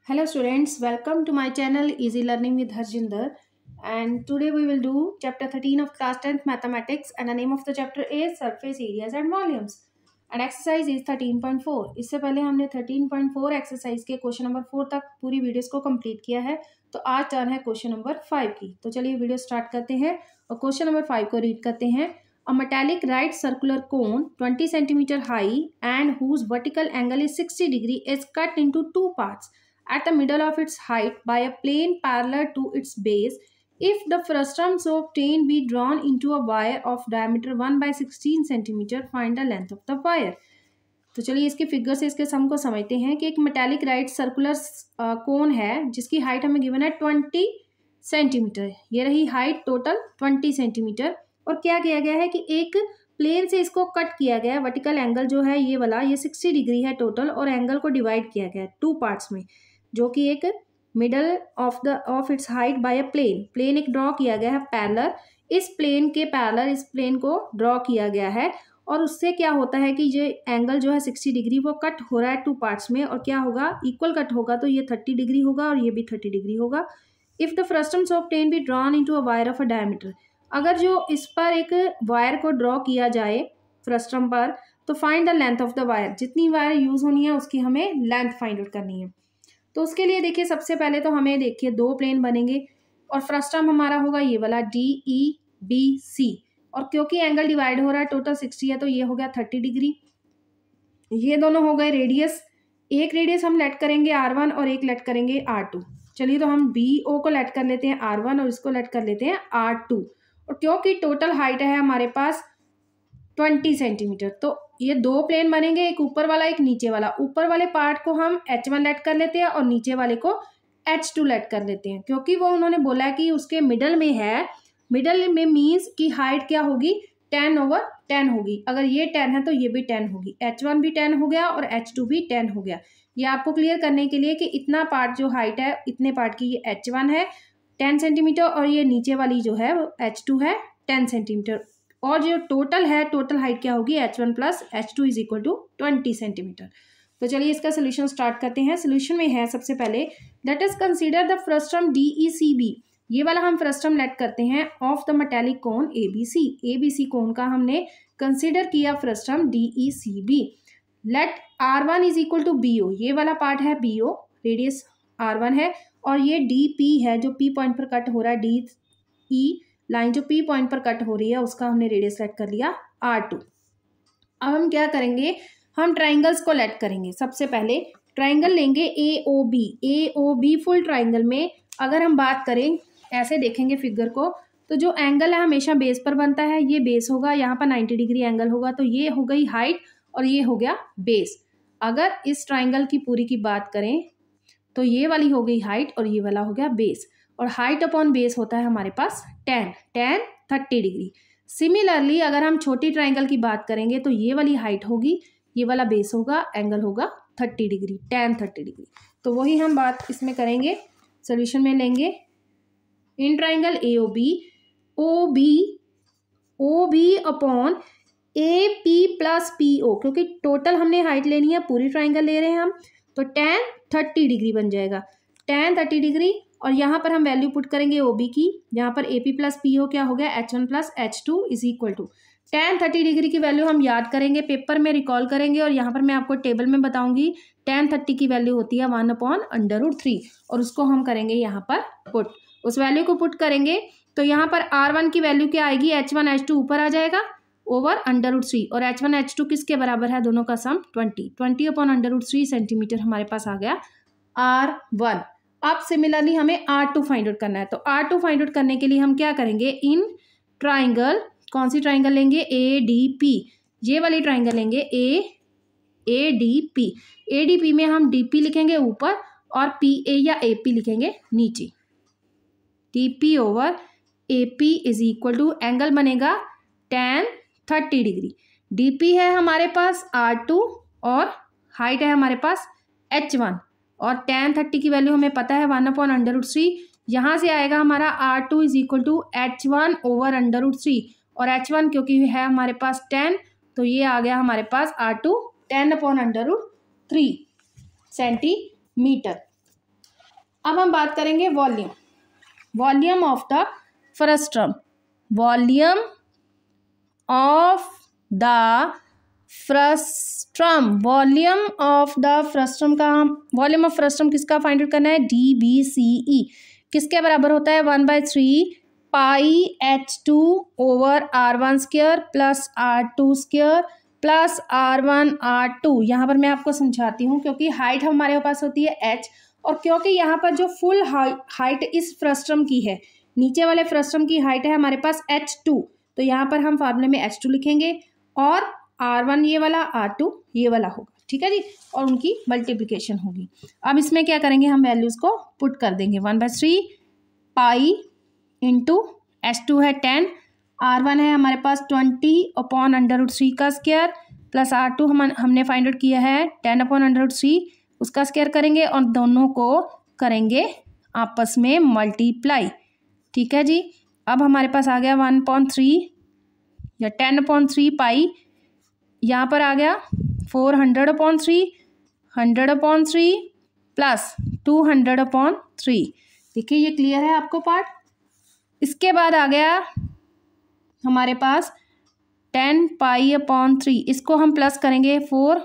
Hello students, welcome to my channel Easy Learning with Harjinder, and today we will do chapter 13 of class 10th mathematics, and the name of the chapter is surface areas and volumes and exercise is 13.4. इससे पहले हमने 13.4 exercise के question number 4 तक पूरी videos को complete किया है। तो आज टर्न है क्वेश्चन नंबर 5 की। तो चलिए वीडियो स्टार्ट करते हैं और क्वेश्चन नंबर 5 को रीड करते हैं। A metallic right circular cone 20 centimeter high and whose vertical angle is 60 degree is cut into two parts at the middle of its height by a plane parallel to its base. If the frustum so obtained be drawn into a wire of diameter 1/16 centimeter, find the length of the wire. तो चलिए इसके figure से इसके सम को समझते हैं कि एक मेटालिक राइट सर्कुलर कोन है जिसकी हाइट हमें गिवन है 20 सेंटीमीटर। ये रही हाइट टोटल 20 सेंटीमीटर। और क्या किया गया है कि एक प्लेन से इसको कट किया गया है। वर्टिकल एंगल जो है ये वाला ये 60 डिग्री है टोटल, और एंगल को डिवाइड किया गया है टू पार्ट्स में, जो कि एक middle of its height by a plane एक ड्रॉ किया गया है पैरेलल। इस प्लेन के पैरेलल इस प्लेन को ड्रॉ किया गया है, और उससे क्या होता है कि ये एंगल जो है 60 डिग्री वो कट हो रहा है टू पार्ट्स में, और क्या होगा इक्वल कट होगा, तो ये 30 डिग्री होगा और ये भी 30 डिग्री होगा। If the frustum so obtain be drawn into a wire of a diameter, अगर जो इस पर एक वायर को ड्रॉ किया जाए फ्रस्टम पर, तो find the length of the wire, जितनी वायर यूज होनी है उसकी हमें लेंथ फाइंड आउट करनी है। तो उसके लिए देखिए सबसे पहले तो हमें देखिए दो प्लेन बनेंगे और फ्रस्टम हमारा होगा ये वाला DEBC, और क्योंकि एंगल डिवाइड हो रहा है टोटल 60 है तो ये हो गया 30 डिग्री। ये दोनों हो गए रेडियस। एक रेडियस हम लेट करेंगे R1 और एक लेट करेंगे R2। चलिए तो हम BO को लेट कर लेते हैं R1 और इसको लेट कर लेते हैं R2। और क्योंकि टोटल हाइट है हमारे पास 20 सेंटीमीटर, तो ये दो प्लेन बनेंगे, एक ऊपर वाला एक नीचे वाला। ऊपर वाले पार्ट को हम H1 लेट कर लेते हैं और नीचे वाले को H2 लेट कर लेते हैं, क्योंकि वो उन्होंने बोला है कि उसके मिडल में है। मिडल में मीन्स कि हाइट क्या होगी 10/10 होगी। अगर ये 10 है तो ये भी 10 होगी। H1 भी 10 हो गया और H2 भी 10 हो गया। ये आपको क्लियर करने के लिए कि इतना पार्ट जो हाइट है इतने पार्ट की ये H1 है 10 सेंटीमीटर, और ये नीचे वाली जो है वो H2 है 10 सेंटीमीटर, और जो टोटल है टोटल हाइट क्या होगी H1 plus H2 is equal to 20 centimetre. तो चलिए इसका सोल्यूशन स्टार्ट करते हैं। सोल्यूशन में है सबसे पहले let us consider the frustum DECB, ये वाला हम फ्रस्टम लेट करते हैं of the metallic cone ABC cone का हमने कंसीडर किया frustum DECB। Let R1 is equal to BO, ये वाला पार्ट है BO, रेडियस R1 है, और ये DP है जो P पॉइंट पर कट हो रहा है, DE लाइन जो P पॉइंट पर कट हो रही है उसका हमने रेडियस लेट कर लिया R2। अब हम क्या करेंगे, हम ट्राइंगल्स को लेट करेंगे। सबसे पहले ट्राइंगल लेंगे AOB फुल ट्राइंगल में अगर हम बात करें, ऐसे देखेंगे फिगर को, तो जो एंगल है हमेशा बेस पर बनता है। ये बेस होगा, यहाँ पर 90 डिग्री एंगल होगा, तो ये हो गई हाइट और ये हो गया बेस। अगर इस ट्राइंगल की पूरी की बात करें तो ये वाली हो गई हाइट और ये वाला हो गया बेस, और हाइट अपॉन बेस होता है हमारे पास 10 30 डिग्री। सिमिलरली अगर हम छोटी ट्राइंगल की बात करेंगे तो ये वाली हाइट होगी, ये वाला बेस होगा, एंगल होगा 30 डिग्री, 30 डिग्री। तो वही हम बात इसमें करेंगे, सोल्यूशन में लेंगे in triangle AOB OB upon AP plus PO, क्योंकि टोटल हमने हाइट लेनी है, पूरी ट्राइंगल ले रहे हैं हम, तो 30 डिग्री बन जाएगा 30 डिग्री। और यहाँ पर हम वैल्यू पुट करेंगे OB की, यहाँ पर AP प्लस PO क्या हो गया H1 plus H2 is equal to 30 degree की वैल्यू हम याद करेंगे, पेपर में रिकॉल करेंगे, और यहाँ पर मैं आपको टेबल में बताऊंगी 30 की वैल्यू होती है 1/√3, और उसको हम करेंगे यहाँ पर पुट। उस वैल्यू को पुट करेंगे तो यहाँ पर R1 की वैल्यू क्या आएगी, H1 H2 ऊपर आ जाएगा ओवर √3, और H1 H2 किसके बराबर है, दोनों का सम 20 अपॉन √3 सेंटीमीटर हमारे पास आ गया R1। अब सिमिलरली हमें R2 फाइंड आउट करना है, तो R2 फाइंड आउट करने के लिए हम क्या करेंगे, इन ट्राइंगल, कौन सी ट्राइंगल लेंगे ADP, ये वाली ट्राइंगल लेंगे ADP में हम DP लिखेंगे ऊपर और PA या AP लिखेंगे नीचे। DP over AP is equal to angle बनेगा 30 डिग्री। DP है हमारे पास R2 और हाइट है हमारे पास H1, और 30 की वैल्यू हमें पता है 1/√3। यहाँ से आएगा हमारा R2 is equal to H1 over √3, और H1 क्योंकि है हमारे पास 10, तो ये आ गया हमारे पास R2 10/√3 सेंटीमीटर। अब हम बात करेंगे volume, volume of the frustum, volume of the frustum, volume of the frustum का हम वॉल्यूम ऑफ फ्रस्ट्रम किसका फाइंड आउट करना है, DBCE किसके बराबर होता है, 1/3 पाई H2 over R1 square plus R2 square plus R1 R2। यहाँ पर मैं आपको समझाती हूँ, क्योंकि हाइट हमारे पास होती है H, और क्योंकि यहाँ पर जो फुल हाइट इस फ्रस्ट्रम की है, नीचे वाले फ्रस्ट्रम की हाइट है हमारे पास H2, तो यहाँ पर हम फार्मूले में H2 लिखेंगे और R1 ये वाला, R2 ये वाला होगा, ठीक है जी, और उनकी मल्टीप्लिकेशन होगी। अब इसमें क्या करेंगे, हम वैल्यूज़ को पुट कर देंगे, 1/3 पाई इंटू H2 है 10, R1 है हमारे पास 20/√3 का स्क्वायर प्लस R2 हमने फाइंड आउट किया है 10/√3 उसका स्क्वायर करेंगे और दोनों को करेंगे आपस में मल्टीप्लाई, ठीक है जी। अब हमारे पास आ गया 1/3 या 10/3 पाई, यहाँ पर आ गया 400/3, 100/3 प्लस 200/3। देखिए ये क्लियर है आपको पार्ट। इसके बाद आ गया हमारे पास 10 पाई/3, इसको हम प्लस करेंगे 4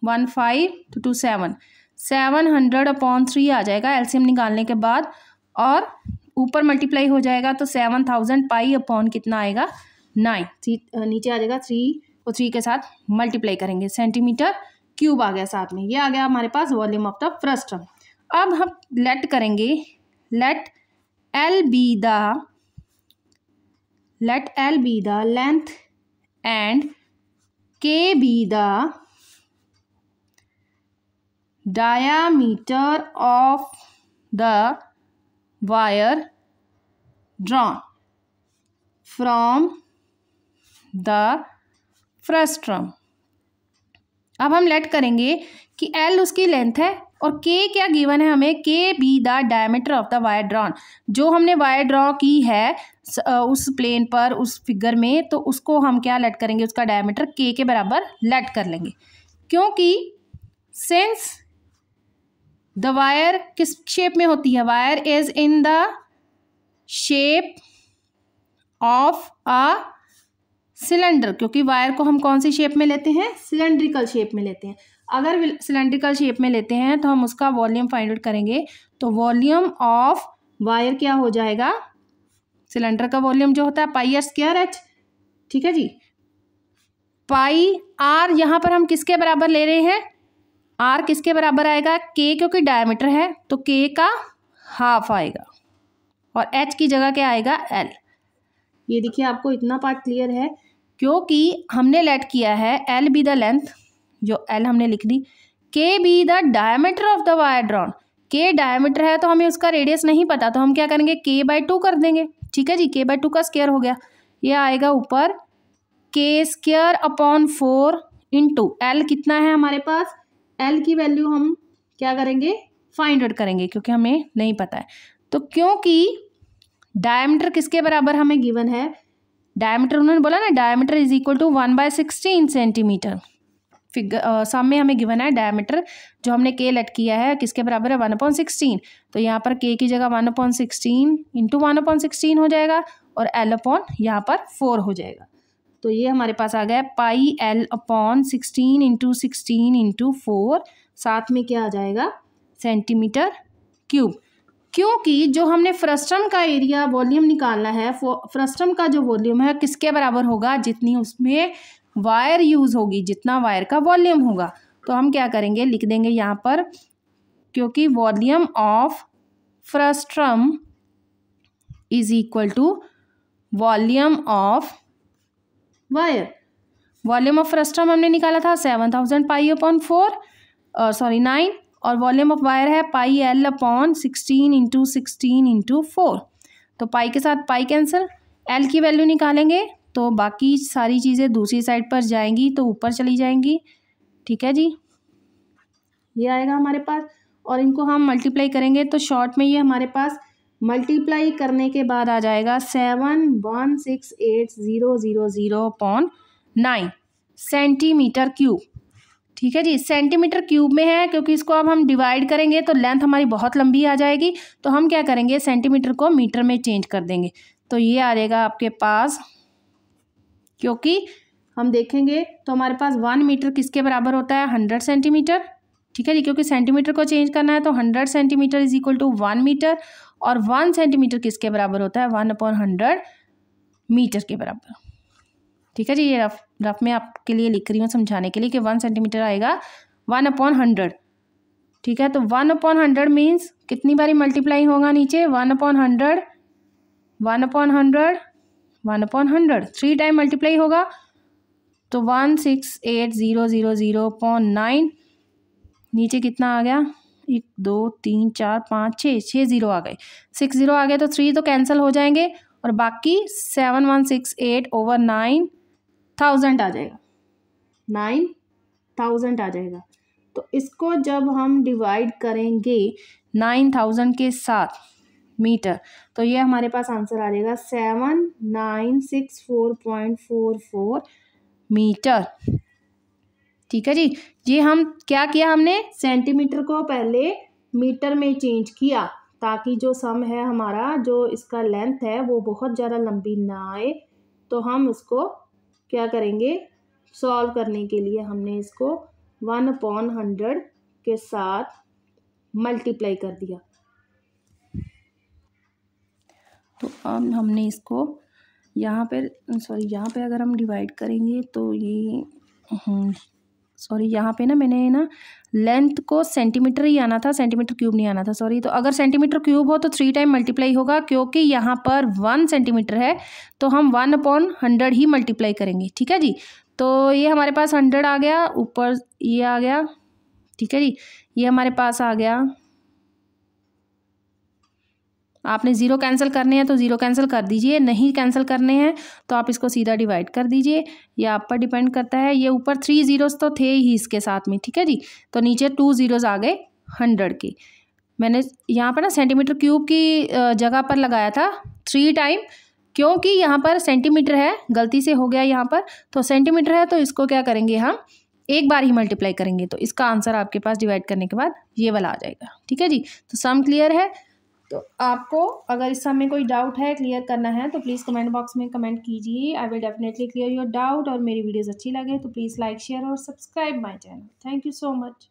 1 5 2 2 7 700/3 आ जाएगा एलसीएम निकालने के बाद, और ऊपर मल्टीप्लाई हो जाएगा तो 7000 पाई अपॉन कितना आएगा 9, नीचे आ जाएगा 3 और 3 के साथ मल्टीप्लाई करेंगे, सेंटीमीटर क्यूब आ गया साथ में। ये आ गया हमारे पास वॉल्यूम ऑफ द फ्रस्ट्रम। अब हम लेट करेंगे, late L be the length and K be the diameter of the wire drawn from the frustrum। अब हम लेट करेंगे कि L उसकी लेंथ है और K क्या गिवन है हमें, K be the diameter of the wire drawn, जो हमने वायर ड्रॉ की है उस प्लेन पर उस फिगर में, तो उसको हम क्या लेट करेंगे, उसका डायमीटर K के बराबर लेट कर लेंगे, क्योंकि सिंस द वायर किस शेप में होती है, wire is in the shape of a cylinder, क्योंकि वायर को हम कौन सी शेप में लेते हैं, सिलेंड्रिकल शेप में लेते हैं। अगर सिलेंड्रिकल शेप में लेते हैं तो हम उसका वॉल्यूम फाइंड आउट करेंगे, तो वॉल्यूम ऑफ वायर क्या हो जाएगा, सिलेंडर का वॉल्यूम जो होता है πr²h, ठीक है जी, पाई आर, यहाँ पर हम किसके बराबर ले रहे हैं, आर किसके बराबर आएगा, के, क्योंकि डायमीटर है तो के का हाफ आएगा और एच की जगह क्या आएगा, एल। ये देखिए आपको इतना पार्ट क्लियर है, क्योंकि हमने लेट किया है एल बी द लेंथ, जो एल हमने लिख दी, के be the diameter of the wire drawn, के डायमीटर है तो हमें उसका रेडियस नहीं पता, तो हम क्या करेंगे k/2 कर देंगे, ठीक है जी, k/2 का स्क्वायर हो गया, ये आएगा ऊपर k²/4 इंटू एल कितना है हमारे पास, एल की वैल्यू हम क्या करेंगे, फाइंड आउट करेंगे, क्योंकि हमें नहीं पता है। तो क्योंकि डायमीटर किसके बराबर हमें गिवन है, डायमीटर उन्होंने बोला ना, diameter is equal to 1/16 centimetre, figure सामने हमें गिवन है डायमीटर जो हमने के लेट किया है किसके बराबर है, 1/16, तो यहाँ पर के की जगह 1/16 इंटू 1/16 हो जाएगा और L/, यहाँ पर 4 हो जाएगा। तो ये हमारे पास आ गया πL/16 इंटू 16 इंटू 4, साथ में क्या आ जाएगा, सेंटीमीटर क्यूब। क्योंकि जो हमने फ्रस्ट्रम का एरिया वॉल्यूम निकालना है, फ्रस्ट्रम का जो वॉल्यूम है किसके बराबर होगा, जितनी उसमें वायर यूज़ होगी, जितना वायर का वॉल्यूम होगा, तो हम क्या करेंगे, लिख देंगे यहाँ पर, क्योंकि volume of frustum is equal to volume of wire. Volume of frustum हमने निकाला था 7000 पाई/4 9, और वॉल्यूम ऑफ वायर है πL/16 इंटू 16 इंटू 4, तो पाई के साथ पाई कैंसिल, एल की वैल्यू निकालेंगे तो बाकी सारी चीज़ें दूसरी साइड पर जाएंगी तो ऊपर चली जाएंगी, ठीक है जी, ये आएगा हमारे पास, और इनको हम मल्टीप्लाई करेंगे तो शॉर्ट में ये हमारे पास मल्टीप्लाई करने के बाद आ जाएगा 7168000/9 सेंटीमीटर क्यूब। ठीक है जी। सेंटीमीटर क्यूब में है क्योंकि इसको अब हम डिवाइड करेंगे तो लेंथ हमारी बहुत लंबी आ जाएगी, तो हम क्या करेंगे, सेंटीमीटर को मीटर में चेंज कर देंगे। तो ये आ जाएगा आपके पास, क्योंकि हम देखेंगे तो हमारे पास 1 मीटर किसके बराबर होता है, 100 सेंटीमीटर। ठीक है जी, क्योंकि सेंटीमीटर को चेंज करना है तो 100 centimetre is equal to 1 metre, और 1 सेंटीमीटर किसके बराबर होता है, 1/100 मीटर के बराबर। ठीक है जी, ये रफ में आपके लिए लिख रही हूँ समझाने के लिए कि 1 सेंटीमीटर आएगा 1/100। ठीक है, तो 1/100 मीन्स कितनी बारी मल्टीप्लाई होगा नीचे, 1/100 1/100 1/100 3 टाइम मल्टीप्लाई होगा, तो 168,000.9 नीचे कितना आ गया, 1 2 3 4 5 6 0 आ गए, 6 0 आ गए, तो 3 तो कैंसिल हो जाएंगे और बाकी 7168/9,000 आ जाएगा, 9,000 आ जाएगा। तो इसको जब हम डिवाइड करेंगे 9,000 के साथ मीटर, तो ये हमारे पास आंसर आ जाएगा 7964.44 मीटर। ठीक है जी, ये हम क्या किया, हमने सेंटीमीटर को पहले मीटर में चेंज किया ताकि जो सम है हमारा, जो इसका लेंथ है वो बहुत ज़्यादा लंबी ना आए। तो हम उसको क्या करेंगे, सॉल्व करने के लिए हमने इसको 1/100 के साथ मल्टीप्लाई कर दिया। तो अब हमने इसको यहाँ पे यहाँ पे अगर हम डिवाइड करेंगे तो ये यहाँ पे ना मैंने ना लेंथ को सेंटीमीटर ही आना था, सेंटीमीटर क्यूब नहीं आना था, सॉरी। तो अगर सेंटीमीटर क्यूब हो तो 3 टाइम मल्टीप्लाई होगा, क्योंकि यहाँ पर 1 सेंटीमीटर है तो हम 1/100 ही मल्टीप्लाई करेंगे। ठीक है जी, तो ये हमारे पास 100 आ गया, ऊपर ये आ गया। ठीक है जी, ये हमारे पास आ गया। आपने 0 कैंसिल करने हैं तो 0 कैंसिल कर दीजिए, नहीं कैंसिल करने हैं तो आप इसको सीधा डिवाइड कर दीजिए, ये आप पर डिपेंड करता है। ये ऊपर 3 ज़ीरोज़ तो थे ही इसके साथ में। ठीक है जी, तो नीचे 2 ज़ीरोज़ आ गए 100 के। मैंने यहाँ पर ना सेंटीमीटर क्यूब की जगह पर लगाया था 3 टाइम, क्योंकि यहाँ पर सेंटीमीटर है, गलती से हो गया यहाँ पर, तो सेंटीमीटर है तो इसको क्या करेंगे, हम एक बार ही मल्टीप्लाई करेंगे। तो इसका आंसर आपके पास डिवाइड करने के बाद ये वाला आ जाएगा। ठीक है जी, तो सम क्लियर है। तो आपको अगर इस सम में कोई डाउट है, क्लियर करना है, तो प्लीज़ कमेंट बॉक्स में कमेंट कीजिए। I will definitely clear your doubt. और मेरी वीडियोस अच्छी लगे तो प्लीज़ लाइक, शेयर और subscribe my channel. Thank you so much.